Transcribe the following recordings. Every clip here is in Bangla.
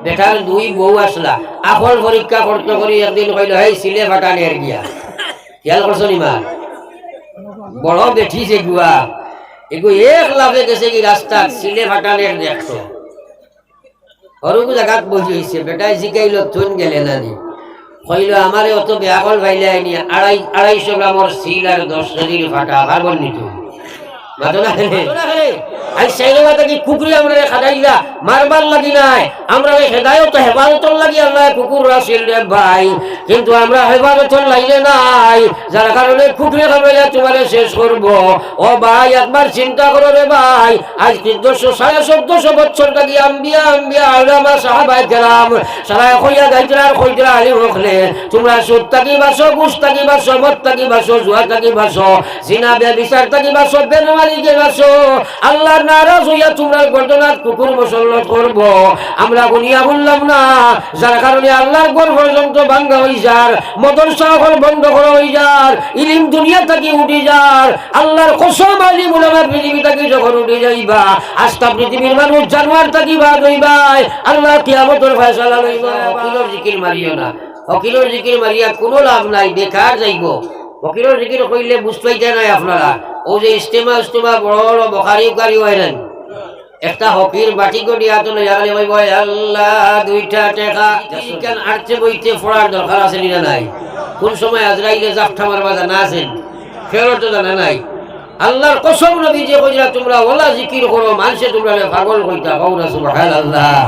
বেটার দুই বউ আসলা আফল পরীক্ষা করতে করি একদিন কইল এই সিলে ফাটানের গিয়া খেয়াল করছো নিমা বড় বেঠি যে গুয়া এগু এক লাভে গেছে কি রাস্তা সিলে ফাটানের দেখছো অরুকু জায়গাত বসে হয়েছে বেটায় জিকাইল থুন গেলে না নি কইল আমারে অত বেয়াকল ভাইলে আইনি 250 গ্রামর সিল আর 10 কেজির ফাটা পারবন নি তুমি মাদনা খেলে আই সাইলেবাটা কি কুকুরি আমরা খাদাইলা মারবার লাগি নাই আমরা হেদায়েত হেফাজতর লাগি আল্লাহ কুকুর রাসিল রে ভাই কিন্তু আমরা হেফাজতর লাইলে নাই যার কারণে কুকুরি খাবাইলা তোমারে শেষ করব ও ভাই একবার চিন্তা করো রে ভাই আজ 1450 বছর থেকে আম্বিয়া আলামা সাহাবায়ে কেরাম সারা কইয়া গাইতরা কইতরা আলী হকলে তোমরা সুদ থাকি বাসো ঘুষ থাকি বাসো মদ থাকি বাসো জুয়া থাকি বাসো জিনা ব্যভিচার থাকি বাসো বেনামাজি কে বাসো আল্লাহ নারাজ হইয়া তোমরা গর্দনাত কুকুর মুসল্লত করব আমরা গুনিয়া বললাম না যার কারণে আল্লাহর ঘর পর্যন্ত ভাঙ্গা হই যার মাদ্রাসা ঘর বন্ধ করা হই যার ইলম দুনিয়া থেকে উঠে যার আল্লাহর কসম আলী মুলামা পৃথিবী থেকে যখন উঠে যাইবা আস্তা পৃথিবীর মানুষ জানোয়ার থাকি বাদ হইবা আল্লাহ কিয়ামতের ফয়সালা লইবা ওকিলের জিকির মারিও না ওকিলের জিকির মারিয়া কোনো লাভ নাই বেকার যাইব ওকিলের জিকির কইলে বুঝতে পাইতে নাই আপনারা ও যে ইস্তেমা বড় বড় বখারি উকারি হয় না একটা হকির বাটি করে হাতে লইয়া গেলে বই বই আল্লাহ দুইটা টাকা কেন আটছে বইতে ফোড়ার দরকার আছে না নাই কোন সময় আজরাইলে জাফটা মারবা জানা আছেন ফেরত তো জানা নাই আল্লাহর কসম নবী যে কইরা তোমরা ওলা জিকির করো মানুষে তোমরা পাগল কইতা কওনা সুবহানাল্লাহ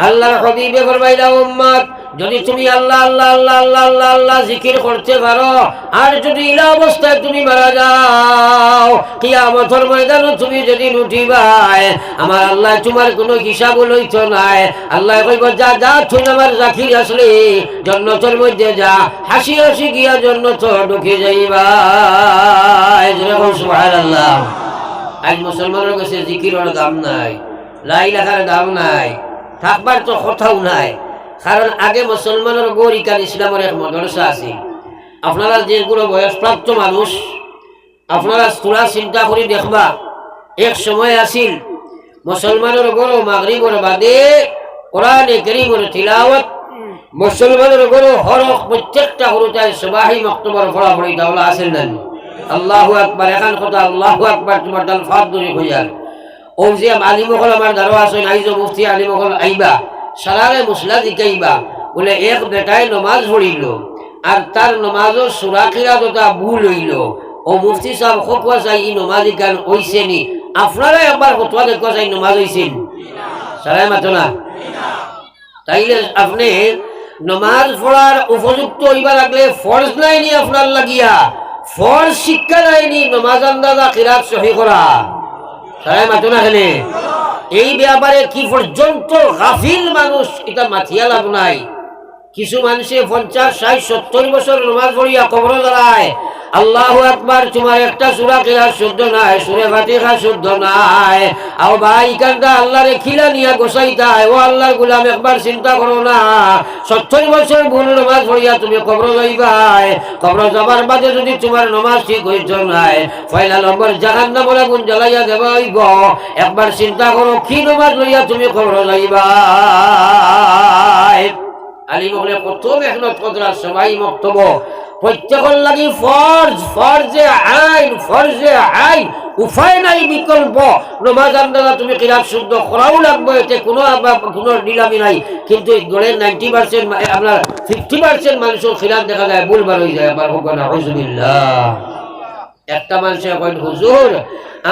আল্লাহর হাবিবে ফরমাইলা উম্মত যদি তুমি আল্লাহ আল্লাহ আল্লাহ আল্লাহ আল্লাহ আল্লাহ জিকির করতে পারো আর যদি ইলা অবস্থায় তুমি মারা যাও কিয়ামতের ময়দানে তুমি যদি উঠিবাই আমার আল্লাহ তোমার কোনো হিসাব লইতো নাই আল্লাহ কইব যা যা তুই আমার জাকির আসলে জান্নাতের মধ্যে যা হাসি হাসি গিয়া জান্নাতে ঢুকে যাইবা যেরকম সুবহানাল্লাহ আজ মুসলমানের কাছে জিকিরের দাম নাই লা ইলাহার দাম নাই থাকবার তো কথাও নাই কারণ আগে মুসলমানের গরিকার ইসলামের এক মাদ্রাসা আছে আপনারা যেগুলো বয়সপ্রাপ্ত মানুষ আপনারা তোরা চিন্তা করে দেখবা এক সময় আসিল মুসলমানের গরো মাগরিবের বাদে কোরআনে কারীমের তিলাওয়াত মুসলমানের গরো হরফ প্রত্যেকটা হরফে সুবহানি মাকতুবার পড়াপড়ি দাওলা আসেল না আল্লাহু আকবার এখন কথা আল্লাহু আকবার তোমার দাল ফাদুরি হইয়ার ও যে আলিমুল আমার দারো আছে নাইজো মুফতি আলিমুল আইবা সারারে মুসলা দিকাইবা বলে এক বেটায় নমাজ পড়িল আর তার নমাজও সূরা কিরাতটা ভুল হইল ও মুফতি সাহেব ফতোয়া চাই নমাজি গান হইছে নি আপনারা একবার ফতোয়া দেখো চাই নমাজ হইছেন সারাই মাতো না তাইলে আপনি নমাজ পড়ার উপযুক্ত হইবা লাগলে ফরজ নাইনি আপনার লাগিয়া ফরজ শিক্ষা নাইনি নমাজ আন্দাজা কিরাত সহি করা সারাই মাতো না খেলে এই ব্যাপারে কি পর্যন্ত গাফিল মানুষ এটা মাথিয়া লাভ নাই কিছু মানুষে 50, 60, 70 বছর নামাজ পড়িয়া কবর দাঁড়ায় আল্লাহু আকবার তোমার একটা সূরা কিরাত শুদ্ধ নাই সূরা ফাতিহা শুদ্ধ নাই আও ভাই কান্দা আল্লাহরে খিলা নিয়া গোসাইতায় ও আল্লাহর গোলাম একবার চিন্তা করো না 70 বছর ভুল নামাজ পড়িয়া তুমি কবর যাইবাই কবর যাবার বাদে যদি তোমার নামাজ ঠিক হইছ নাই পয়লা নম্বর জাহান্নামের আগুন জ্বালাইয়া দেবা হইব একবার চিন্তা করো কি নামাজ লইয়া তুমি কবর যাইবাই আলী বলে কত মেহনত কতরা সবাই বক্তব্য প্রত্যেকের লাগি ফরজে আইন উপায় নাই বিকল্প নামাজ আন্দাজা তুমি কিরাত শুদ্ধ করাও লাগবে এতে কোনো নিলামি নাই কিন্তু গড়ের 90% আপনার 50% মানুষের খিলাফ দেখা যায় ভুলবার হয়ে যায় আবার হোক না হুজুবিল্লাহ একটা মানুষে কয় হুজুর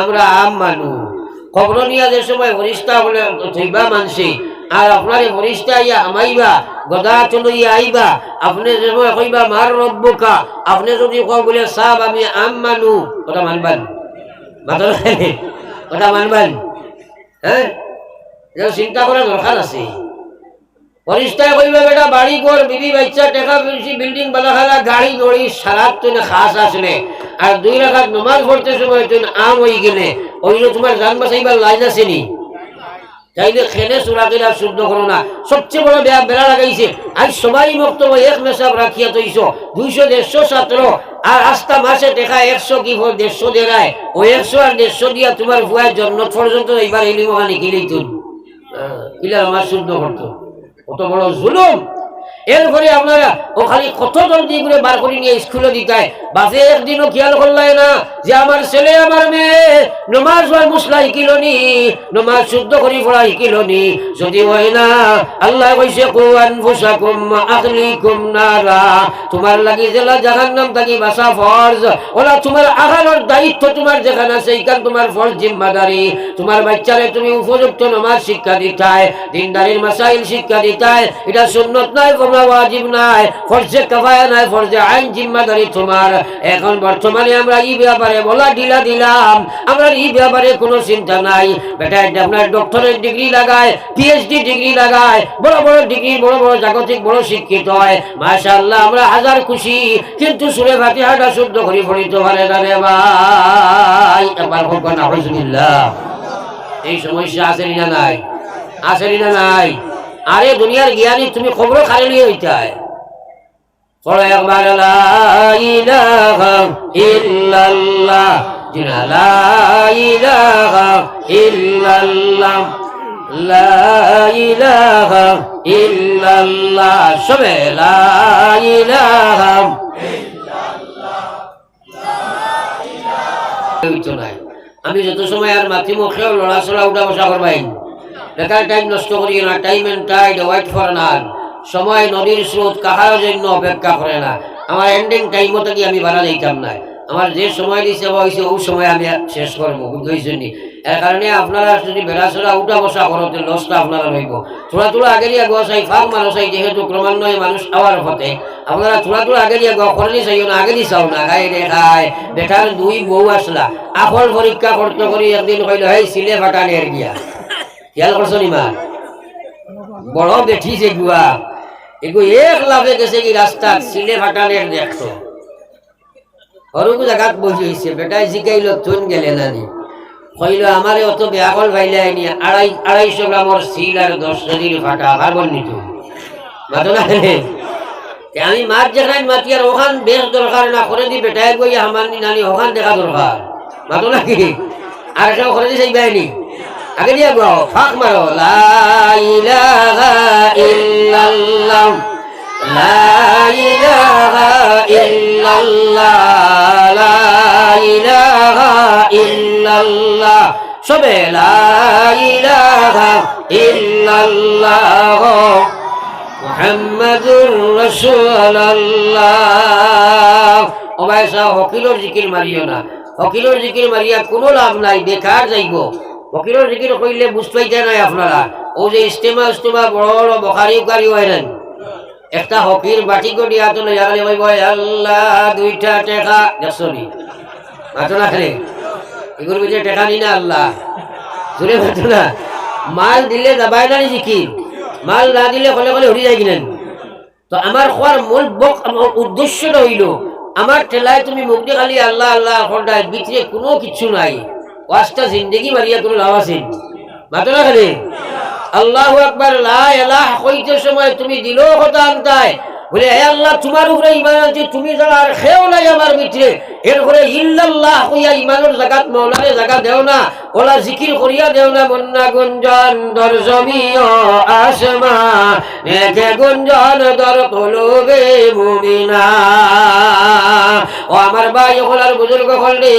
আমরা আম মানুষ খবর নিয়া যে সময় ফরিস্তা বলে থইবা মানছি আর আপনার ফরিস্তা ইয়া আমাইবা গদা চলইয়া আইবা আপনি যে কইবা মার রব্বুকা আপনি যদি কও বলে সাহেব আমি আম মানু কথা মানবেন কথা মানবেন হ্যাঁ চিন্তা করার দরকার আছে ফরিস্তায় কইবা বেটা বাড়ি ঘর বিবি বাচ্চা টাকা বেশি বিল্ডিং বানাখালা গাড়ি দড়ি সারাত তুই খাস আসলে আর 2 রাকাত নামাজ পড়তে সময় তুই আম হয়ে গেলে ওইগুলো তোমার জান বাঁচাইবার লাইন আছে নি তাইলে খেলে সূরা কিরাত শুদ্ধ করো না সবচেয়ে বড় বেড়া লাগাইছে আজ সবাই বক্তব্য এক মেসাব রাখিয়া তৈছো 200-150 ছাত্র আর আস্তা মাসে দেখা 100 কি 150 দেয় ও 100 আর 150 দিয়া তোমার ভুয়ার জন্য পর্যন্ত এইবার ইলিম ওখানে গেলেই তুই কিলা আমার শুদ্ধ করতো কত বড় জুলুম। এরপরে আপনারা ও খালি কত জলদি করে বার করে নিয়ে স্কুলে দিতায়, বাসে একদিনও খেয়াল করলাই না যে আমার ছেলে আমার মেয়ে নমাজ হয় মুসলা শিকিলনি, নমাজ শুদ্ধ করি পড়া শিকিলনি। যদি হয় না, আল্লাহ কইছে কু আনফুসাকুম আহলিকুম নারা, তোমার লাগি জেলা জাহান্নাম থাকি বাসা ফরজ। ওলা তোমার আগানোর দায়িত্ব তোমার যেখানে আছে এইখান তোমার ফরজ জিম্মাদারি। তোমার বাচ্চারে তুমি উপযুক্ত নমাজ শিক্ষা দিতায়, দিনদারির মাসাইল শিক্ষা দিতায়। এটা সুন্নত নাই, ওয়াজিব নাই, ফরজে কিফায়া নাই, ফরজে আইন জিম্মাদারি তোমার। এখন বর্তমানে আমরা এই ব্যাপারে বলা ঢিলা দিলাম, আমরা এই ব্যাপারে কোনো চিন্তা নাই। বেটা আপনার ডক্টরের ডিগ্রি লাগায়, পিএইচডি ডিগ্রি লাগায়, বড় বড় ডিগ্রি, বড় বড় জাগতিক বড় শিক্ষিত হয়, মাশাআল্লাহ আমরা হাজার খুশি। কিন্তু সূরা ফাতিহাটা শুদ্ধ করে পড়িতে পারে না রে ভাই। একবার হোক না আলহামদুলিল্লাহ। এই সমস্যা আছে না নাই? আছে না নাই? আরে দুনিয়ার জ্ঞানী তুমি খবর খালি হইতায়। পড়ো একবার লা ইলাহা ইল্লাল্লাহ, লা ইলাহা ইল্লাল্লাহ, লা ইলাহা ইল্লাল্লাহ, সবে লা ইলাহা ইল্লাল্লাহ। আমি যত সময় আর মাতৃ মুখে লড়াচড়া উঠা বসা করবাই, বেকার টাইম নষ্ট করি না। Time and tide wait for none. সময় নদীর স্রোত কাহার জন্য অপেক্ষা করে না। আমার এন্ডিং টাইম মতো কি আমি বাড়া দিতাম না। আমার যে সময় দিছে হয়েছে ওই সময় আমি শেষ করবো, বুঝতেছেন? এর কারণে আপনারা যদি বেড়াচড়া উঠা বসা করতে লসটা আপনারা রইব। থোড়া থোড়া আগে দিয়ে গোয়া চাই, ফাঁক মানুষ চাই, যেহেতু ক্রমান্বয়ে মানুষ আওয়ার হতে আপনারা থোড়া থোড়া আগে দিয়ে গোয়া করেনি চাইও না, আগে দিয়ে চাও না। গায়ে দেখায় বেটার দুই বউ আসলা, আফল পরীক্ষা করতে করি একদিন কইল হেই সিলে ফাটানের গিয়া, খেয়াল করছো নিমা বড় বেঠি যে গুয়া এগু এক লাভে গেছে কি রাস্তা সিলে ফাটানের দেখছো হরকু জায়গাত বসে হয়েছে। বেটায় শিখাইল তুন গেলে নানি, কইল আমারে অত বেয়াকল ভাইলে আইনি 250 গ্রামর সিল আর 10 কেজির ফাটা পারবন নি তুমি মাতো না। আমি মাছ যেখানে মাতি আর ওখান বেশ দরকার না করে দি বেটায় গই আমার নানি ওখান দেখা দরকার মাতো নাকি। আর কেউ করে দি সেই বাইনি আগে দিয়ে গো ফাঁক মারো লা ইলাহা ইল্লাল্লাহ, লা ইলাহা ইল্লাল্লাহ, লা ইলাহা ইল্লাল্লাহ, সবে লা ইলাহা ইল্লাল্লাহ মুহাম্মাদুর রাসূলুল্লাহ। ও ভাই সাহ হকিলোর জিকির মারিও না, হকিলোর জিকির মারিয়া কোনো লাভ নাই, বেকার যাইব। হকিলোর জিকির কইলে বুঝতে পাইতে নাই আপনারা। ও যে ইস্তেমা বড় বড় বখারি উকারি হয় না, একটা হকির বাটি করে দিয়া তো লাগালে ভাই বয় আল্লাহ দুইটা টেকা দেখছনি মাতো না খেলে এগুলোর ভিতরে টেকা নি না আল্লাহ শুনে মাতো না। মাল দিলে যাবাই না জিকির, মাল না দিলে কলে কলে হরি যায় কিনেন। তো আমার খোয়ার মূল উদ্দেশ্যটা হইল আমার ঠেলায় তুমি মুক্তি খালি আল্লাহ আল্লাহ খন্ডায় ভিতরে কোনো কিছু নাই। ওয়াজটা জিন্দেগি মারিয়া কোনো লাভ আছে মাতো না খেলে। আল্লাহু আকবার লা ইলাহা কইতে সময় তুমি দিলেও কথা আনতায় বলে হে আল্লাহ তোমার উপরে ঈমান আছে, তুমি ছাড়া আর কেউ নাই আমার ভিতরে। এরপরে ইল্লাল্লাহ কইয়া ঈমানের জাকাত মাওলারে জাকাত দেও না, ওলা জিকির করিয়া দেও না। মন্না গুঞ্জন দর জমিও আসমা নেকে গুঞ্জন দর কলবে মুমিনা। ও আমার ভাই ওলার বুজুর্গ হলে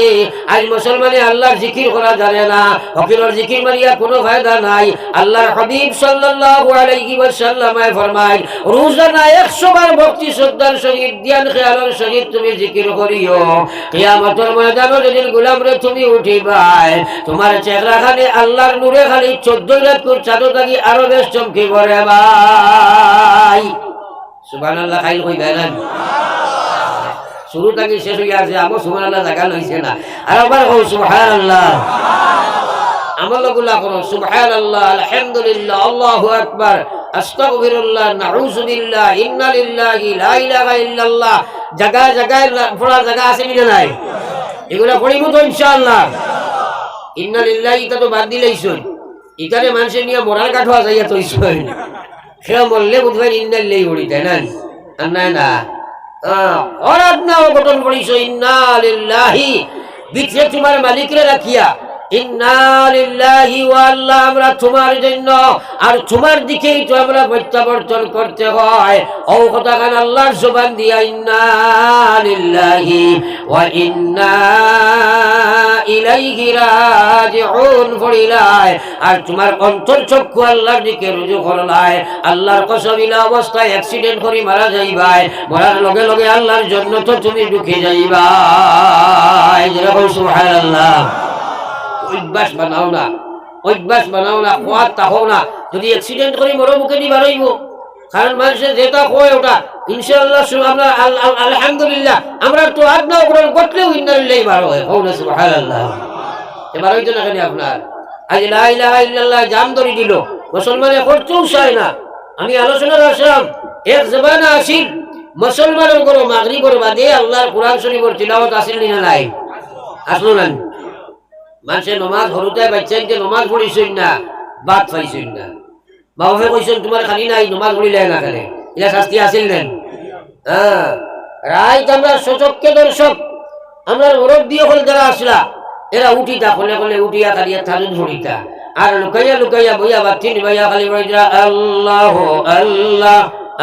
আজ মুসলমানে আল্লাহর জিকির করা জানে না, ফকিরের জিকির মারিয়া কোনো ফায়দা নাই। আল্লাহর হাবিব সাল্লাল্লাহু আলাইহি ওয়াসাল্লাম ফরমায় রোজানা 100 বার ভক্তি শ্রদ্ধার সহিত ধ্যান খেয়ালের সহিত তুমি জিকির করিও। কিয়ামতের ময়দানে যেদিন গোলামরে তুমি উঠিবাই তোমার চেহারা খালি আল্লাহর নূরে খালি 14 রাত চাঁদ থাকি আরো বেশ চমকিব রে ভাই। সুবহানাল্লাহ খাইল কইবেন না শুরু থেকে শেষ হয়ে আছে, আমার সুবহানাল্লাহ জায়গা লইছে না। আর আবার কও সুবহানাল্লাহ, আমলগুলা করো সুবহানাল্লাহ, আলহামদুলিল্লাহ, আল্লাহু আকবার, আস্তাগফিরুল্লাহ, নাউযু বিল্লাহ, ইন্না লিল্লাহি, লা ইলাহা ইল্লাল্লাহ। জায়গায় জায়গায় পড়ার জায়গা আছে কি নাই? এগুলা পড়িব তো ইনশাআল্লাহ। ইন্না লিল্লাহি তা তো বাদ দিলেইছই, এখানে মানুষের নিয়ে মরার কাঠোয়া যাইয়া তৈছই, সেটা বললে বুঝবেন ইন্না লিল্লাহি পড়ি, তাই না? আর না না অরাধনা অঘটন পড়িছ ইন্না লিল্লাহি, ভিতরে তোমার মালিকরে রাখিয়া ইন্না লিল্লাহি ওয়া আল্লাহ আমরা তোমার জন্য আর তোমার দিকেই তো আমরা প্রত্যাবর্তন করতে হয়। ও কথাখান আল্লাহর জবান দিয়া ইন্না লিল্লাহি ওয়া ইন্না ইলাইহি রাজিউন পড়িলাই আর তোমার অন্তর চক্ষু আল্লাহর দিকে রুজু করলাই। আল্লাহর কসম ইলা অবস্থায় অ্যাক্সিডেন্ট করে মারা যাইবাই, মরার লগে লগে আল্লাহর জন্য তো তুমি ঢুকে যাইবা। যেরকম সুবহানাল্লাহ। অভ্যাস বানাও না, অভ্যাস বানাও না, খোয়ার তাহো না। যদি অ্যাক্সিডেন্ট করে মরো মুখে দিবা রইব, কারণ মানুষের যেটা কয় ওটা ইনশাআল্লাহ আমরা আলহামদুলিল্লাহ আমরা তো আদনা গ্রহণ করলেও ইন্নালিল্লাহি বার হয়। সুবহানাল্লাহ। এবার হইতো না কেন আপনার আজ লা ইলাহা ইল্লাল্লাহ জাম ধরে দিল, মুসলমানে করতেও চায় না। আমি আলোচনা করছিলাম এক জমানা আসিল মুসলমানের করো মাগরিবের বাদে আল্লাহর কোরআন শরীফের তিলাওয়াত আসিল না নাই? আসলো না? মানুষের নমাজ হরুতায় বাচ্চাই যে নমাজ পড়িছেন না, বাদ পাইছেন না। বাবা কইছেন তোমার খালি নাই নমাজ পড়িলে না খালে এটা শাস্তি আসিল নেন। হ্যাঁ, রাইত আমরা সচক্ষে দর্শক আমরা মুরব্বী হল যারা আসলা এরা উঠিতা কলে কলে উঠিয়া খালি থাজুদ পড়িতা আর লুকাইয়া লুকাইয়া বইয়া বাতিন বইয়া খালি বইরা আল্লাহ আল্লাহ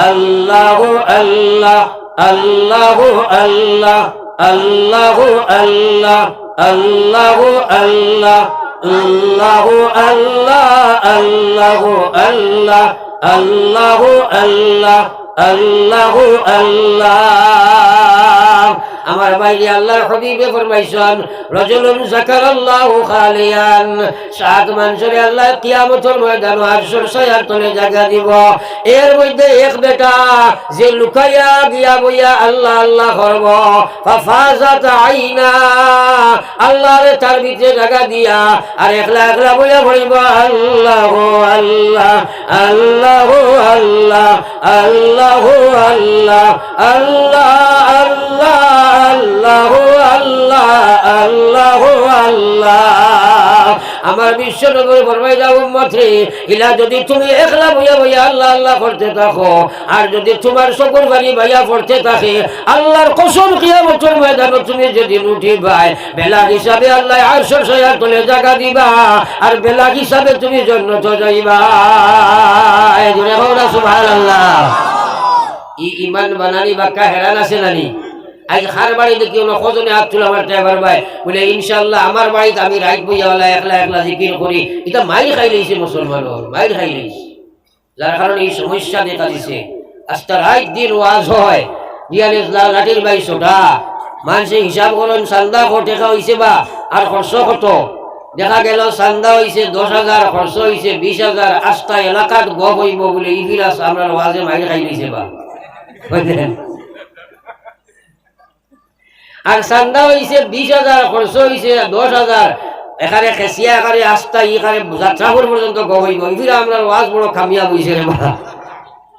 আল্লাহ আল্লাহ আল্লাহ আল্লাহ আল্লাহ আল্লাহ আল্লাহু আল্লাহ আল্লাহু আল্লাহ আল্লাহু আল্লাহ আল্লাহু আল্লাহ আল্লাহু আল্লাহ। আমার ভাই আল্লাহর হাবিবে ফরমাইছেন রাজুলুন যাকারাল্লাহু খালিয়ান, সাত মানুষের আল্লাহ কিয়ামতের ময়দানে আরশের ছায়ার তলে জায়গা দিব। এর মধ্যে এক বেটা যে লুকাইয়া গিয়া বইয়া আল্লাহ আল্লাহ করব, ফাফাজাত আইনা আল্লাহরে তার ভিতরে জায়গা দিয়া আর একলা একলা বইয়া পড়িব আল্লাহ আল্লাহ আল্লাহ আল্লাহ আল্লাহ আল্লাহ আল্লাহ আল্লাহ আল্লাহ আল্লাহ আল্লাহ আল্লাহ। আমার বিশ্ব নবী ফরমাইয়া উম্মত রে, ইলা যদি তুমি একলা বইয়া বইয়া আল্লাহ আল্লাহ করতে থাকো আর যদি তোমার সকল বাড়ি বাইয়া পড়তে থাকে আল্লাহর কসম কিয়ামতের ময়দানে তুমি যেদিন উঠিবাই বেলা হিসাবে আল্লাহ আরশের ছায়ার তলে জায়গা দিবা আর বেলা হিসাবে তুমি জান্নাত যাইবা। জোরে বলো সুবহানাল্লাহ। ইমান বানানি বাক্কা হেরান আছে নানি? আজ খার বাড়ি দেখি কজনে হাত তুলে আমার ড্রাইভার ভাই বলে ইনশাল্লাহ আমার বাড়িতে আমি রাইত বইয়া একলা একলা জিকির করি। এটা মাইল খাই লইছে মুসলমানের, মাইল খাই লইছে, যার কারণে এই সমস্যা দেখা দিছে। আজটা রাইত দিন ওয়াজ হয় দিয়ালে লাঠির বাই ছোটা মানুষে হিসাব করেন চান্দা টেকা হয়েছে বা আর খরচ কত দেখা গেল চান্দা হয়েছে 10,000 খরচ হয়েছে 20,000 আস্তা এলাকাত গপ হইব বলে ইফিরাস আমরা ওয়াজে মাইল খাই লইছে বা বুঝলেন। আর চান্দা হয়েছে 20,000 খরচ হয়েছে 10,000 এখানে খেসিয়া এখানে আস্তা এখানে যাত্রাপুর পর্যন্ত গপ হইব ইফিরা আমরা ওয়াজ বড় কামিয়াব হয়েছে রে বা।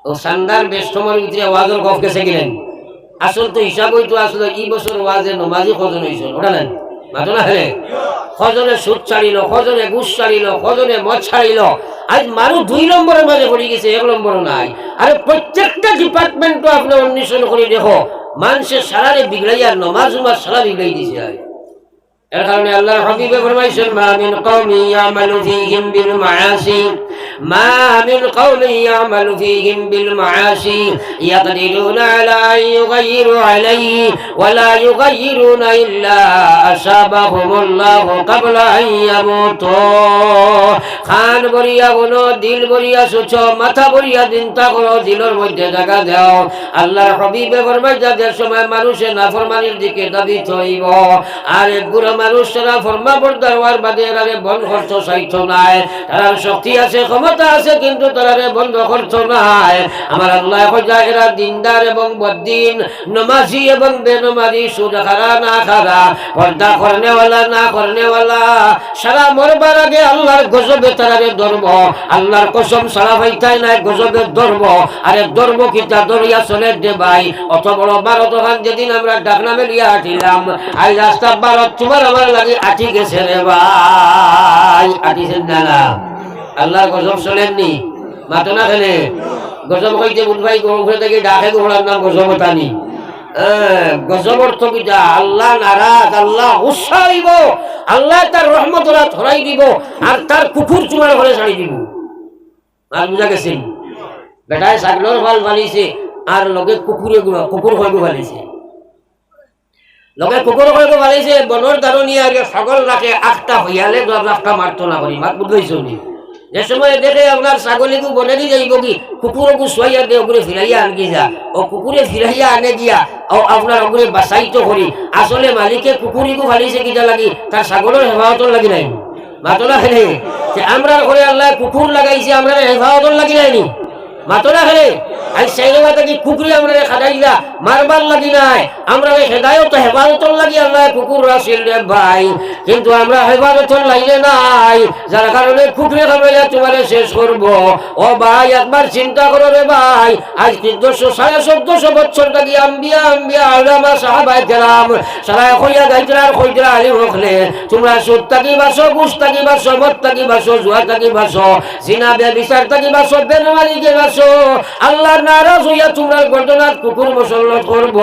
ও চান্দার বেষ্টমের ভিতরে ওয়াজের গপ গেছে গেলেন। আসল তো হিসাব হইতো আসলে এই বছর ওয়াজে নমাজি কজন হয়েছে ওটা নেন মাতো না হেলে কজনে সুদ ছাড়িল, কজনে ঘুষ ছাড়িল, কজনে মদ ছাড়িল। আজ মানুষ 2 নম্বরের মাঝে পড়ে গেছে, 1 নম্বর নাই। আরে প্রত্যেকটা ডিপার্টমেন্ট আপনি অন্বেষণ করে দেখো মানুষের সারারে বিগড়াইয়া নমাজ উমাজ সারা বিগড়াই দিছে। এর কারণে আল্লাহর হাবিবে ফরমাইছেন মা মিন কওমি ইয়ামালু ফীহিম বিল মাআসি মা মিন কওমি ইয়ামালু ফীহিম বিল মাআসি ইয়াকদিরুনা আলা আন ইউগাইয়িরু আলাইহি ওয়া লা ইউগাইয়িরুনা ইল্লা আসাবাহুমুল্লাহু ক্বাবলা আন ইয়ামুতু। খান বলিয়া বলো, দিল বলিয়া সোচো, মাথা বলিয়া চিন্তা করো, দিলের মধ্যে জায়গা দাও। আল্লাহর হাবিবে ফরমাইছেন যাদের সময় মানুষের নাফরমানির দিকে দাবি হইব আর গুরু মানুষরা ফরমা বরদার হওয়ার বাদে এরারে বন্ধ করতে চাইতো নাই। তার শক্তি আছে, ক্ষমতা আছে, কিন্তু তারারে বন্ধ করতো নাই। আমার আল্লাহ কইয়া এরা দিনদার এবং বদ্দিন, নমাজি এবং বেনমাজি, সুদ খারা না খারা, পর্দা করনেওয়ালা না করনেওয়ালা, সারা মরবার আগে আল্লাহর গজবে তারারে ধরব। আল্লাহর কসম সারা ভাইতাই নাই গজবে ধরব। আরে ধরব কিতা দরিয়া চলে দে ভাই। অত বড় ভারত খান যেদিন আমরা ডাকনা মেলিয়া হাঁটিলাম আই রাস্তা ভারত তোমার আমার লাগে আটি গেছে রে ভাই। আটিছেন না? আল্লাহর গজব চলেননি মাতো না খেলে গজব কইতে বুধ ভাই গরু থেকে ডাকে ঘোড়ার নাম গজব টানি গজব অর্থ কিটা আল্লাহ নারাজ, আল্লাহ গুসা হইব, আল্লাহ তার রহমতরা ছড়াই দিব আর তার কুকুর চুমার ঘরে ছাড়ি দিব। আর বুঝা গেছেন বেটায় ছাগলের ভাল ফালিছে আর লগে কুকুর হইব ফালিছে, লগে কুকুর হইব ফালিছে। বনের দারণী আগে ছাগল রাখে আটটা হইয়ালে 10 লাখটা মারতো না করি মাত বুঝাইছ নি। যে সময় দেখে আপনার ছাগলীকে বনে দিয়ে যাইব কি কুকুরকে শুয়াইয়া দিয়ে ওগুলো ফিরাইয়া আনকি যা, ও কুকুরে ফিরাইয়া আনে গিয়া ও আপনার ওগুলো বাসাইত করি। আসলে মালিকে কুকুরিকে ফালিছে কিটা লাগি তার ছাগলের হেফাজতর লাগি নাই মাতলা খেলে। আমরা ঘরে আল্লাহ কুকুর লাগাইছে আমরা হেফাজতর লাগি নাইনি মাতলা খেলে। আর সেই জায়গাটা কি কুকুরে আমরা খাদাইলা মারবার লাগি নাই, আমরা হেদায়ত হেফাজতর লাগি আল্লাহ কুকুর রাসিল রে ভাই। কিন্তু আমরা হেফাজতর লাইলে নাই, যার কারণে কুকুরে খাবাইয়া তোমার শেষ করব। ও ভাই একবার চিন্তা করো রে ভাই, আজ 1450 বছর থাকি আম্বিয়া আউলামা সাহাবায়ে কেরাম সারা কইয়া গাইতরার কইতরা আলী হকলে তোমরা সুদ থাকি বাসো, ঘুষ থাকি বাসো, মদ থাকি বাসো, জুয়া থাকি বাসো, জিনা ব্যভিচার থাকি বাসো, বেনামাজিকে বাসো। আল্লাহ নারাজ হইয়া তোমরা গর্দনাত কুকুর মুসল্লত করব।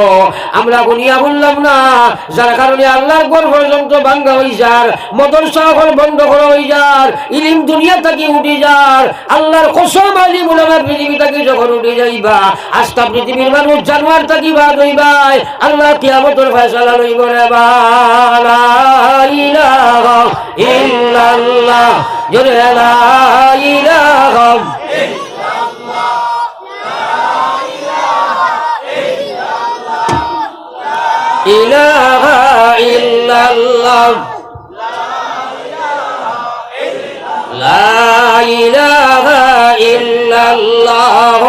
আমরা গুনিয়া বললাম না, যার কারণে আল্লাহর ঘর পর্যন্ত ভাঙ্গা হই যার, মদরসা ঘর বন্ধ করা হই যার, ইলিম দুনিয়া থাকি উঠি যার। আল্লাহর কসম আলিম উলামা পৃথিবী থাকি যখন উঠে যাইবা, আজকা পৃথিবীর মানুষ জানোয়ার থাকি বাদ হইবাই, আল্লাহ কিয়ামতের ফয়সালা লইব রে বাবা। লা ইলাহা ইল্লাল্লাহ, জোরে লা ইলাহা ইলাহা ইল্লাল্লাহ, লা ইলাহা ইল্লাল্লাহ,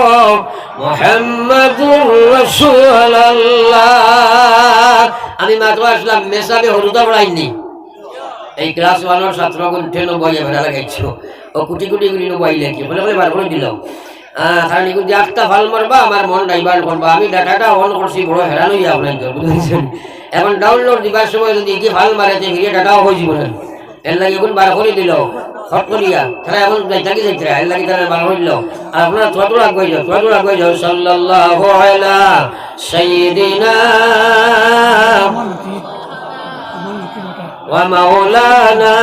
মুহাম্মাদুর রাসূলুল্লাহ। আমি মাত্র আসলাম মেসাবে হলুদা পড়াইনি, এই ক্লাস 1 ছাত্র উঠে বইয়ে ভেড়া লাগাইছো ও কুটি বইলে কি বলে বার করে দিল। কারণ এগুলো যে একটা ভাল মারবা আমার মন ডাইভার্ট করবা। আমি ডাটাটা অন করছি বড় হেরান হইয়া আপনার বুঝেছেন। এখন ডাউনলোড দিবার সময় যদি কি ভাল মারেছে ভিডিও ডাটাও হয়ে যাব না, এর লাগে এখন বার করে দিল হট করিয়া তারা এখন যাইতাকি যাইতরা এর লাগে তারা বার হইল। আর আপনারা থোড়া আগে যাও সাল্লাল্লাহু আলা সাইয়্যিদিনা ওয়া মাওলানা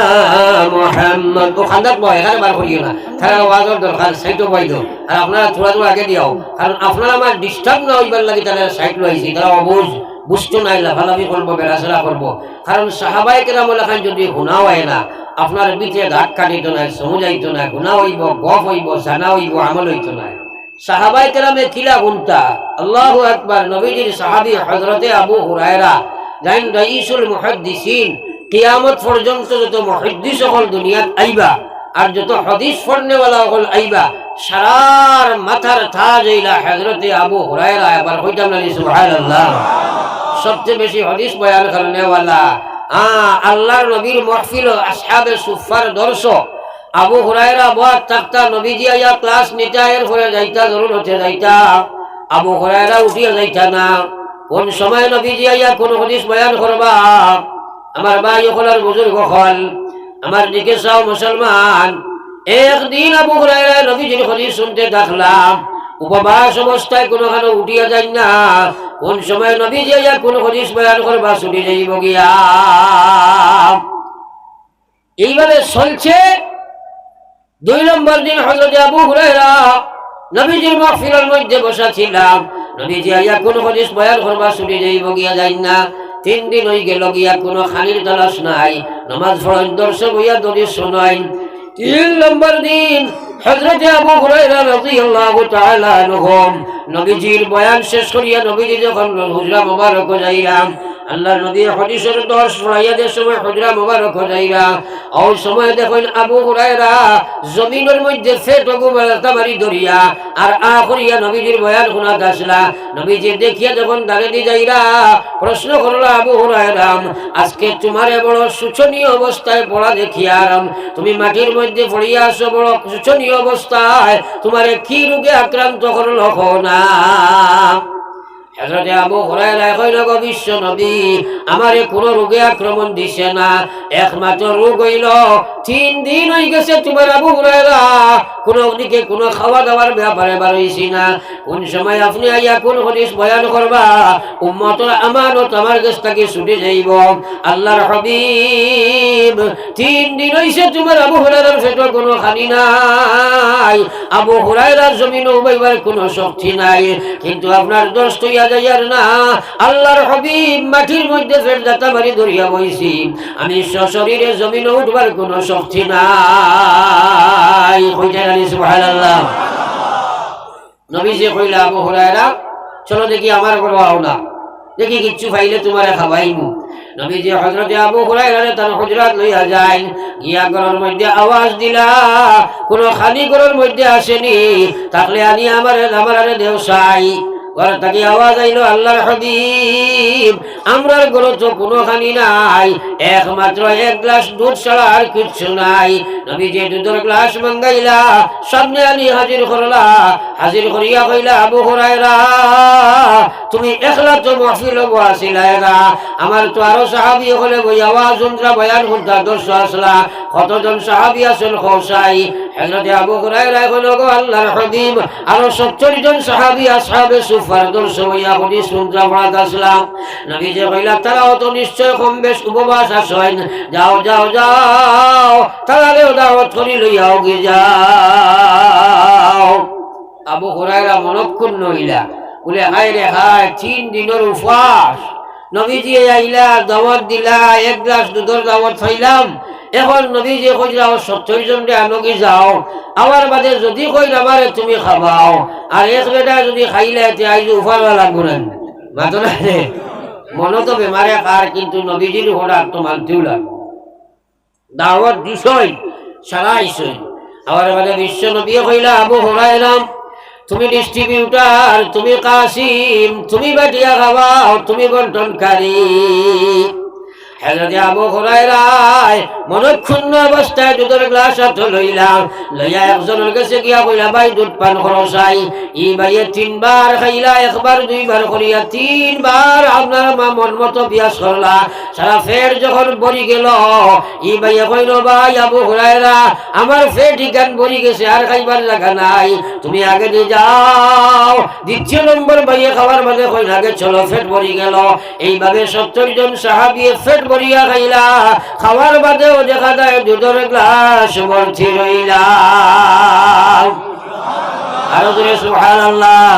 মুহাম্মদ। তো খান্দাত বয় এখানে বার করিও না, তারা ওয়াজের দরকার সাইটও বই দাও। আর আপনারা থোড়া আগে দিও, কারণ আপনারা আমার ডিস্টার্ব না হইবার লাগে তারা সাইট লইছি, তারা অবুঝ বুঝতো নাই লাফালাফি করবো বেড়াচেরা করবো। কারণ সাহাবায়ে কেরামুল খান যদি গুনাহ হয় না আপনার পিঠে ঘাট কাটিত না, সমুজাইত না, গুনাহ হইব, গফ হইব, জানা হইব, আমল হইত না। সাহাবায়ে কেরামে কিলা গুনতা। আল্লাহু আকবার। নবীজির সাহাবী হযরতে আবু হুরায়রা জানেন রাইসুল মুহাদ্দিসিন, কিয়ামত পর্যন্ত যত মুহাদ্দিস সকল দুনিয়াত আইবা আর যত হাদিস পড়নেওয়ালা সকল আইবা, সারার মাথার তাজ হইলা হযরতে আবু হুরায়রা। এবার কইতাম না সুবহানাল্লাহ। সবচেয়ে বেশি হাদিস বয়ান করনেওয়ালা আল্লাহর নবীর মাহফিল আসহাবে সুফার দর্শ আবু হুরায়রা বয়াত থাকতা, নবীজি আয়া ক্লাস নিতা এর পরে যাইতা, জরুর হতে যাইতা, আবু হুরায়রা উঠিয়া যাইতা না। কোন সময় নবীজি আয়া কোন হাদিস বয়ান করবা, আমার ভাই হলার বুজুর্গ হল আমার দিকে চাও মুসলমান। একদিন আবু হুরায়রা নবীজির হাদিস শুনতে দেখলাম, উপবাস অবস্থায় কোনোখানে উঠিয়া যায় না। কোন সময় নবীজি আয়া কোন হাদিস বয়ান করবা ছুটি যাইব গিয়া। এইভাবে চলছে। 2 নম্বর দিন হযরত আবু হুরায়রা নবীজির মাহফিলের মধ্যে বসা ছিলাম, নবীজি আয়া কোন হাদিস বয়ান করবা ছুটি যাইব গিয়া যায় না। 3 দিন হয়ে গেল গিয়া কোনো খানির তালাশ নাই, নামাজ পড়ার দর্শক হইয়া দরিস শোনাই। 3 নম্বর দিন হযরত আবু হুরায়রা রাদিয়াল্লাহু তাআলা আনহু নবীজির বয়ান শেষ করিয়া নবীজি যখন হুজরা মোবারক যাইলাম, আল্লাহর নবীর হাদিসের 10 পড়াইয়াদের সময় হুজরা মোবারক যাইরা, ওই সময় দেখেন আবু হুরায়রা জমিনের মধ্যে ফেটগু মারি ধরিয়া আর করিয়া নবীজির বয়ান শোনা আসলা। নবীজি দেখিয়া যখন দাঁড়িয়ে যাইরা প্রশ্ন করলো, আবু হুরায়রা আজকে তোমারে বড় শোচনীয় অবস্থায় পড়া দেখিয়া তুমি মাটির মধ্যে পড়িয়া আসো, বড় শোচনীয় অবস্থায়, তোমারে কি রোগে আক্রান্ত করলো না? হযরত আবু হুরায়রা কইল, গো বিশ্ব নবী আমারে কোন রোগে আক্রমণ দিছে না, একমাত্র রোগ হইল 3 দিন হয়ে গেছে তোমার আবু হুরায়রা কোন দিকে কোন খাওয়া দাওয়ার ব্যাপারে বার হইছি না, কোন সময় আপনি আইয়া কোন হাদিস বয়ান করবা উম্মতের আমানত আমার কাছ থেকে ছুটে যাইব। আল্লাহর হাবিব 3 দিন হইছে তোমার আবু হুরায়রার পেটে কোনো খানি নাই, আবু হুরায়রার জমিনে উবাইবার কোনো শক্তি নাই, কিন্তু আপনার দোস্ত হইয়া যাইয়ার না। আল্লাহর হাবিব মাটির মধ্যে ফের দাতা মারি ধরিয়া বইছি, আমি সশরীরে জমিনে উঠবার কোনো শক্তি নাই। সুবহানাল্লাহ। নবীজি কইলা আবু হুরায়রা চলো দেখি আমার ঘর আও না, দেখি কিচ্ছু পাইলে তোমারে খাওয়াইমু। নবীজি হযরতে আবু হুরায়রারে তার হুজরাত লইয়া যায়, গিয়া ঘরের মধ্যে আওয়াজ দিলা, কোন খালি ঘরের মধ্যে আসেনি, থাকলে আনি আমারে দেও সাই। ঘর থেকে আওয়াজ আইলো, আল্লাহর হাবিব আমরার ঘরে তো কোনো খানি নাই, একমাত্র 1 গ্লাস দুধ ছাড়া আর কিচ্ছু নাই। নবীজি দুধের গ্লাস মাঙ্গাইলা, সামনে আনি হাজির করলা, হাজির করিয়া কইলা আবু হুরায়রা তুমি একলা তো মাহফিল বসিলা না, আমার তো আরো সাহাবী হলে বই আওয়াজ শুনরা বয়ান করতা দর্শ আসলা, কতজন সাহাবী আছেন খোসাই। হযরত আবু হুরায়রা কইল গো আল্লাহর হাবিব আরো 70 জন সাহাবী আসহাবে সুফার দর্শ হইয়া বলি শুনরা পড়াত আসলাম। নবীজি কইলা তারাও তো নিশ্চয় কম বেশ উপবাস আসেন, যাও যাও যাও তারাও দাওয়াত করি লইয়াও গি যাও। আবু হুরায়রা মনক্ষুণ্ণ হইলা, বলে হায় রে হায় 3 দিনের উপবাস, নবীজি আইলা দাওয়াত দিলা, 1 গ্লাস দুধের দাওয়াত খাইলাম, এখন নবীজি কইলা 70 জন রে আনগি যাও, আমার বাদে যদি কই আমারে তুমি খাবাও, আর এক বেটা যদি খাইলে আইজ উফারওয়া লাগবো না মাতো না রে, মনে তো বেমারে কার, কিন্তু নবীজির হঠাৎ তো মানতেও লাগবে। দাওয়াত দিছই সারা আইসই, আমার বাদে বিশ্ব নবী কইলা আবু হুরায়রা তুমি ডিস্ট্রিবিউটার, তুমি কাসিম, তুমি বাটিয়া খাওয়াও, তুমি বন্টনকারী। হযরত আবু হুরায়রা মনক্ষুণ্ণ অবস্থায় দুধের গ্লাস হাতে লইলাম, লইয়া একজনের কাছে গিয়া কইলা ভাই দুধ পান করো চাই। ই ভাইয়ে 3 বার খাইলা, 1 বার 2 বার করিয়া 3 বার আপনার মা মন মতো বিয়াস করলা, সারা ফের যখন বরি গেল, ই ভাইয়ে কইল ভাই আবু হুরায়রা আমার ফের ঠিকান বরি গেছে, আর খাইবার জায়গা নাই, তুমি আগে দিয়ে যাও। 2য় নম্বর ভাইয়ে খাবার বাদে কইল আগে চলো, ফেট বরি গেল। এইভাবে 70 জন সাহাবী ফেট বরিয়া খাইলা, খাওয়ার বাদেও দেখা যায় দুধের গ্লাস ভর্তি রইলা। আরো জোরে সুবহানাল্লাহ।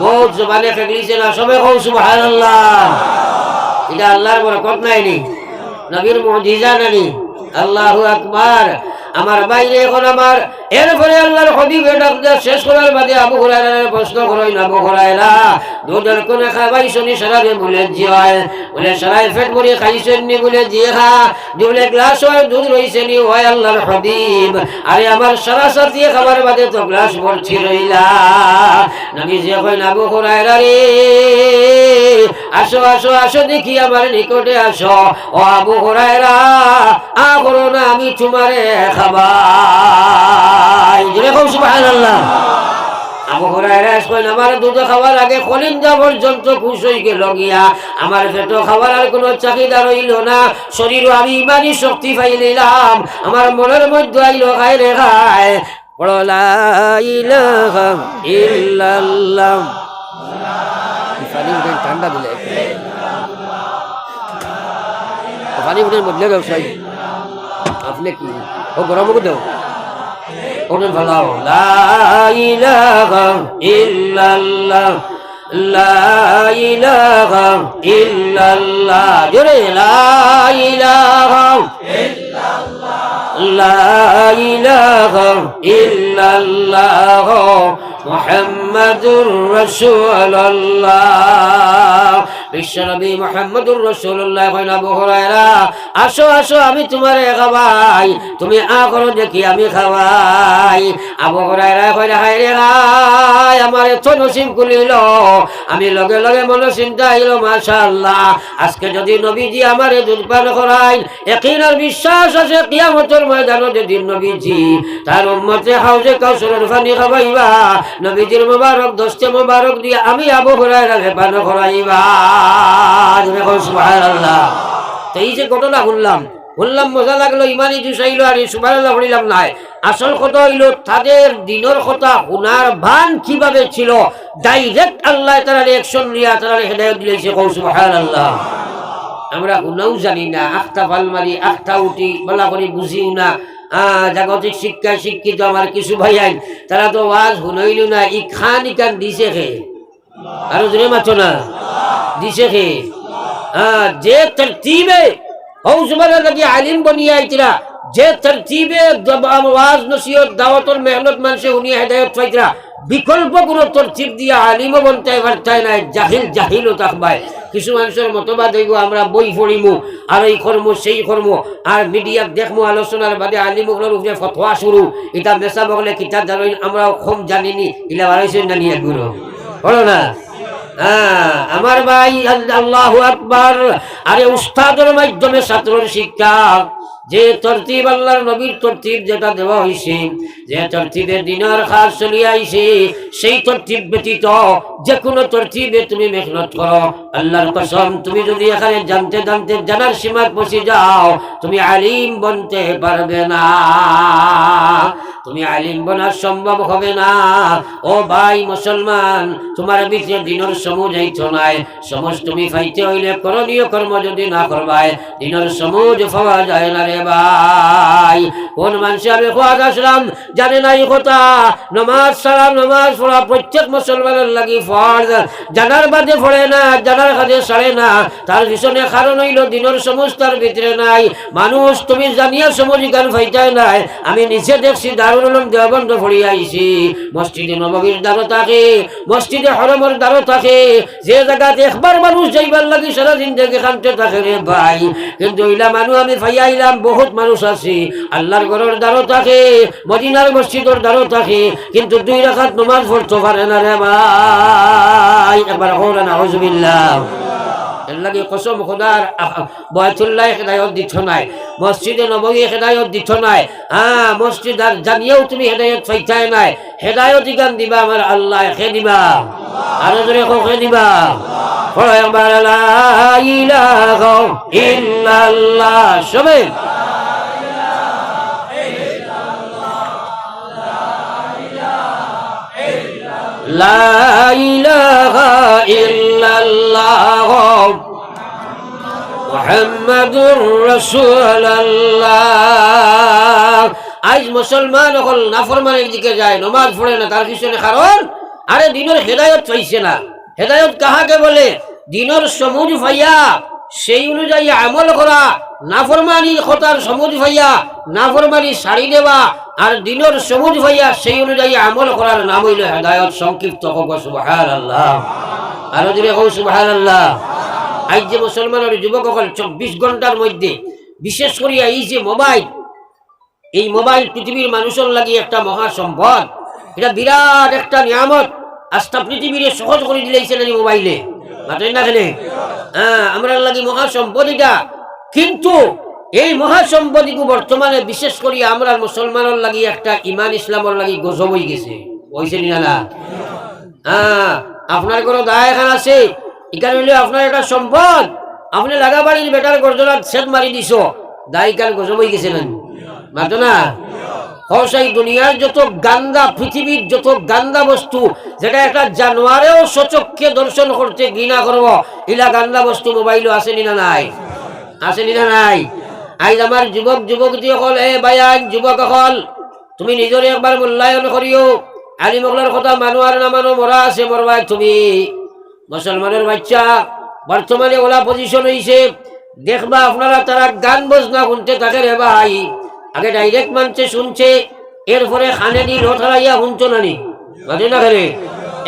বহুত জবানে খেগলিছে না, সবাই কও সুবহানাল্লাহ। এটা আল্লাহর বরকত নাইনি, নবীর মুজিজা নানি। আল্লাহু আকবার। আমার বাইরে এখন আমার এরপরে আল্লাহর হাবিবের ডাকটা শেষ করার বাদে আবু হুরায়রার প্রশ্ন করই না, আবু হুরায়রা দুধের কোন খাবাইছনি সারারে বলে জি হয়, বলে সারাই ফেট ভরে খাইছেন নি, বলে জি খা, বলে গ্লাস হয় দুধ রইছে নি, হয় আল্লাহর হাবিব আরে আমার সারা সাথে খাবার বাদে তো গ্লাস ভরছি রইলা। নবী যে কইন আবু হুরায়রা রে আসো আসো আসো দেখি আমার নিকটে আসো, ও আবু হুরায়রা আ করো না আমি তোমারে খাবাই। জোরে কও সুবহানাল্লাহ। আবু হুরায়রা কইন আমার দুধ খাওয়ার আগে কলিজা পর্যন্ত খুশ হয়ে গেল গিয়া, আমার পেট খাওয়ার আর কোনো চাহিদা রইল না, শরীরও আমি ইমানি শক্তি পাই নিলাম, আমার মনের মধ্যে আইলো খায় রে খায় বড় লা ইলাহা ইল্লাল্লাহ। ঠান্ডা দিলে পানি উঠে বদলে ব্যবসায়ী আপনি কি ও গরম দেও ওটা ভালো। লা ইলাহা ইল্লাল্লাহ, লা ইলাহা ইল্লাল্লাহ, জোরে লা ইলাহা ইল্লাল্লাহ, লা ইলাহা ইল্লাল্লাহ মুহাম্মাদুর রাসূলুল্লাহ। বিশ্বনবী মুহাম্মদুর রাসূলুল্লাহ কইনা আবু হুরায়রা আসো আসো আমি তোমারে খাওয়াই, তুমি আ করো দেখি আমি খাওয়াই। আবু হুরায়রা কইনা হায় রে হায় আমার এত নসিব খুলিল, আমি লগে লগে মনে চিন্তা আইলো মাশাআল্লাহ আজকে যদি নবীজি আমারে দুধ পান করাইন, ইয়াকিন আর বিশ্বাস আছে কিয়ামতের ময়দানে যেদিন নবীজি তার উম্মতে হাউজে কাউসারের পানি খাওয়াইবা, নবীজির মোবারক দস্তে মোবারক দিয়ে আমি আবু হুরায়রাকে পান করাইবা। সুবহানাল্লাহ। তো এই যে ঘটনা শুনলাম, বললাম মজা লাগলো, ইমানই জুসাইলো আর সুবহানাল্লাহ পড়িলাম নাই। আসল কথা হইল তাদের দিনের কথা শোনার ভান কিভাবে ছিল, ডাইরেক্ট আল্লাহ তাআলা রিঅ্যাকশন নিয়া তারা হেদায়েত দিয়েছে। কও সুবহানাল্লাহ। আমরা গুনাও জানি না, আখটা ফালমারি আখটা উঠি বলা করে বুঝিও না। জাগতিক শিক্ষায় শিক্ষিত আমার কিছু ভাই আইন, তারা তো ওয়াজ শুনইল না, ই খান ইকান দিছে খে, আরো জোরে মাতো না, দিছে খে। যে তরতিবে হৌসমানের লাগি আলিম বনিয়া আইতরা, যে তরতিবে ওয়াজ নসিহত দাওয়াতর মেহনত মানুষে উনি হেদায়েত পাইতরা, বিকল্প কোনো তরতিব দিয়া আলিমও বনতে পারতাই নাই, জাহিল জাহিলও থাকবায়। কিছু মানুষের মতবাদ হইব আমরা বই পড়িমু আর এই কর্ম সেই কর্ম, আর মিডিয়াত দেখমু আলোচনার বাদে আলিমগুলোর উপরে ফতোয়া শুরু, এটা মেসা বগলে কিতাব জানি আমরা কম জানিনি, ইলা বাড়াইছেন না নিয়ে গুলো বলো না। আমার ভাই আল্লাহু আকবার। আরে উস্তাদের মাধ্যমে ছাত্রের শিক্ষা, যে তরতিব আল্লাহর নবীর তরতিব যেটা দেওয়া হয়েছে, যে তরতিবে দিনের কাজ চলিয়ে আইছে, সেই তরতিব ব্যতীত যে কোনো তরতিবে তুমি মেহনত করো, আল্লাহর কসম তুমি যদি এখানে জানতে জানতে জানার সীমায় পৌঁছে যাও, তুমি আলিম বনতে পারবে না, তুমি আলিম বনা সম্ভব হবে না। ও ভাই মুসলমান, তোমার ভিতরে দিনের সমুজ হইতো নাই, সমুজ তুমি পাইতে হইলে করণীয় কর্ম যদি না করবাই, দিনের সমুজ পাওয়া যায় না রে ভাই। কোন মানুষে আমি খোয়াজ আসলাম জানে না এই কথা, নমাজ সালাম নমাজ পড়া প্রত্যেক মুসলমানের লাগি ফরজ, জানার বাদে পড়ে না, জানার কাজে সারে না, তার পিছনে কারণ হইল দিনের সমুজ তার ভিতরে নাই। মানুষ তুমি জানিয়া সমুজ গান ফাইতাই নাই, আমি নিচে দেখছি দারুল উলুম দেওবন্দ পড়ি আইছি, মসজিদে নববীর দ্বারও থাকে, মসজিদে হরমের দ্বারও থাকে, যে জায়গাতে একবার মানুষ যাইবার লাগি সারা জিন্দেগি খানতে থাকে রে ভাই। কিন্তু ইলা মানুষ আমি ফাইয়াইলাম, বহুত মানুষ আছে আল্লাহর ঘরের দ্বারও থাকে, মদিনার মসজিদের দ্বারও থাকে, কিন্তু 2 রাকাত নামাজ পড়তে পারে না রে ভাই। একবার হোলা নাউজুবিল্লাহ। এর লাগে কসম খোদার, বয়তুল্লাহ হেদায়ত দিত নাই, মসজিদে নববী হেদায়ত দিত নাই, মসজিদ আর জানিয়েও তুমি হেদায়ত পাইতাই নাই। হেদায়ত গান দিবা আমার আল্লাহ, খে দিবা আরো জোরে খে দিবা। একবার লা ইলাহা ইল্লাল্লাহ সবে লা ইলাহা ইল্লাল্লাহ মুহাম্মাদুর রাসূলুল্লাহ। আজ মুসলমান হল নাফরমানের দিকে যায়, নামাজ পড়ে না, তার পিছনে কারণ আরে দিনের হেদায়ত পাইছে না। হেদায়ত কাহাকে বলে? দিনের সমুজ ভাইয়া সেই অনুযায়ী আমল করা, নাফরমানি কথার সমুজ ভাইয়া নাফরমানি সারি দেওয়া, আর দিনের সমুজ ভাইয়া সেই অনুযায়ী আমল করার নাম হইল হেদায়ত। সংক্ষিপ্ত হোক সুবহানাল্লাহ, আরো জোরে হোক সুবহানাল্লাহ। আজ যে মুসলমানের যুবক সকল 24 ঘন্টার মধ্যে, বিশেষ করিয়া এই যে মোবাইল, এই মোবাইল পৃথিবীর মানুষের লাগি একটা মহা সম্পদ, এটা বিরাট একটা নিয়ামত। আস্থা পৃথিবীর সহজ করে দিলেছেন এই মোবাইলে, মাত্রই না খেলে আমরা লাগি মহা সম্পদ এটা। কিন্তু এই মহা সম্পদকে বর্তমানে বিশেষ করি আমরা মুসলমানের লাগি একটা ইমান ইসলামের লাগি গজব হয়ে গেছে, হয়েছে না? আপনার কোনো দায় এখান আছে, এখানে হইলে আপনার একটা সম্পদ, আপনি লাগা বাড়ির বেটার গর্জনার সেট মারি দিছ, দায় কান গজব হয়ে গেছে না? মাতো না? হসাই দুনিয়ার যত গান্দা, পৃথিবীর যত গান্দা বস্তু, যেটা একটা জানোয়ারেও সচক্ষে দর্শন করতে ঘৃণা করব, ইলা গান্দা বস্তু মোবাইলও আসেনি না নাই? আসেনি না নাই? আজ আমার যুবক যুবতী হল, এ বায়ান যুবক হল, তুমি নিজরে একবার মূল্যায়ন করিও। আলী মোগলার কথা মানো আর না মানো, মরা আছে মরবাই তুমি। মুসলমানের বাচ্চা বর্তমানে ওলা পজিশন হয়েছে, দেখবা আপনারা তারা গান বজনা শুনতে থাকে রে ভাই। আগে ডাইরেক্ট মানছে শুনছে, এরপরে খানে দি রথ হারাইয়া শুনছো নানি মাঝে না খেলে।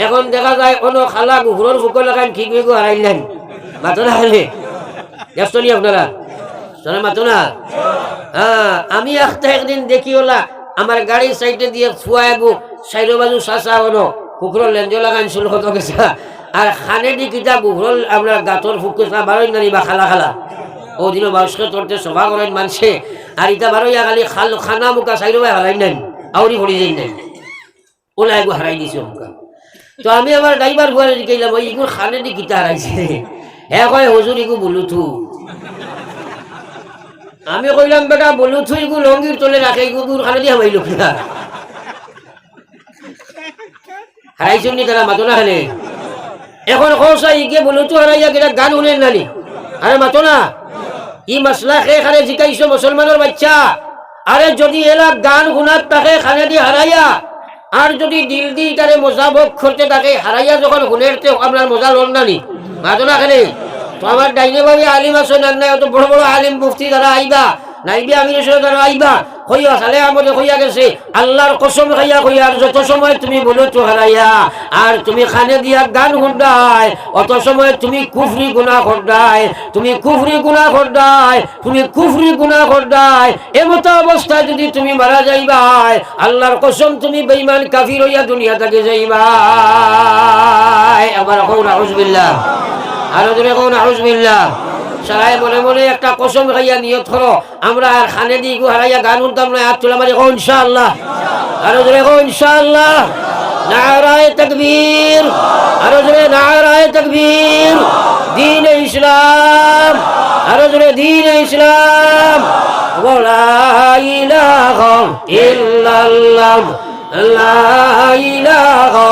এখন দেখা যায় কোনো খালা গুহরের ফুকর লাগান ঠিক বেগু হারাইলেন, মাতো না খেলে। দেখছো নি আপনারা? মাতো না? আমি একটা একদিন দেখি ওলা আমার গাড়ির সাইডে দিয়ে ফুয়া গো সাইডো বাজু চাষা হলো কুকুরের লেঞ্জ লাগান শুরু হতো গেছে, আর খানে দি কিতা গুহর আমরা গাঁতর ফুকে বারোই নানি বা খালা খালা ও দিন বাউসকে তোরতে সভা করেন মানছে, আর ইটা বারোইয়া খালি খাল খানা মুখা সাইডো ভাই হারাই নেন, আউরি ভরি যাই নাই, ওলা এগু হারাই দিছে মুখা। তো আমি আমার ড্রাইভার ফুয়ারে দিকেলাম, ওই ইগুর খানে দি কিতা হারাইছে, হ্যাঁ কয় হুজুর ইগু বলুথু। আমি কইলাম বেটা বলু থুই গু লঙ্গির তলে রাখে গুগুর খানে দিয়ে হামাইল না হারাইছুন নি তারা মাতো না খানে এখন খোসা ইকে বলু তো হারাইয়া গেলা গান শুনেন নানি আরে মাতো না ই মাসলা খে খানে জিকাইছো মুসলমানের বাচ্চা আরে যদি এলা গান শুনাত তাকে খানে দিয়ে হারাইয়া আর যদি দিল দি তারে মজা ভোগ করতে থাকে হারাইয়া যখন শুনেরতে আপনার মজা লন নানি মাতো না খানে তো আমার ডাইনে ভাবে আলিম আছে না নাই অত বড় বড় আলিম মুফতি দ্বারা আইবা নাইবি আমি দ্বারা আইবা কইয়া সালে আমাদের কইয়া গেছে আল্লাহর কসম খাইয়া কইয়া যত সময় তুমি বলো তো হারাইয়া আর তুমি খানে দিয়া গান শুনদাই অত সময় তুমি কুফরি গুনাহ করদাই তুমি কুফরি গুনাহ করদাই তুমি কুফরি গুনাহ করদাই এমতো অবস্থায় যদি তুমি মারা যাইবাই আল্লাহর কসম তুমি বেঈমান কাফির হইয়া দুনিয়া থেকে যাইবাই আবার কও নাউজুবিল্লাহ আরো জোরে কও নাউজুবিল্লাহ সারাই মনে মনে একটা কসম খাইয়া নিয়ত করো আমরা আর খানে দিয়ে হারাইয়া গান শুনতাম না হাত তোলা মারি কো ইনশাআল্লাহ আরো জোরে কো ইনশাআল্লাহ নারায়ে তাকবীর আরো জোরে নারায়ে তাকবীর দ্বীন ইসলাম আরো জোরে দ্বীন ইসলাম লা ইলাহা ইল্লাল্লাহ লা ইলাহা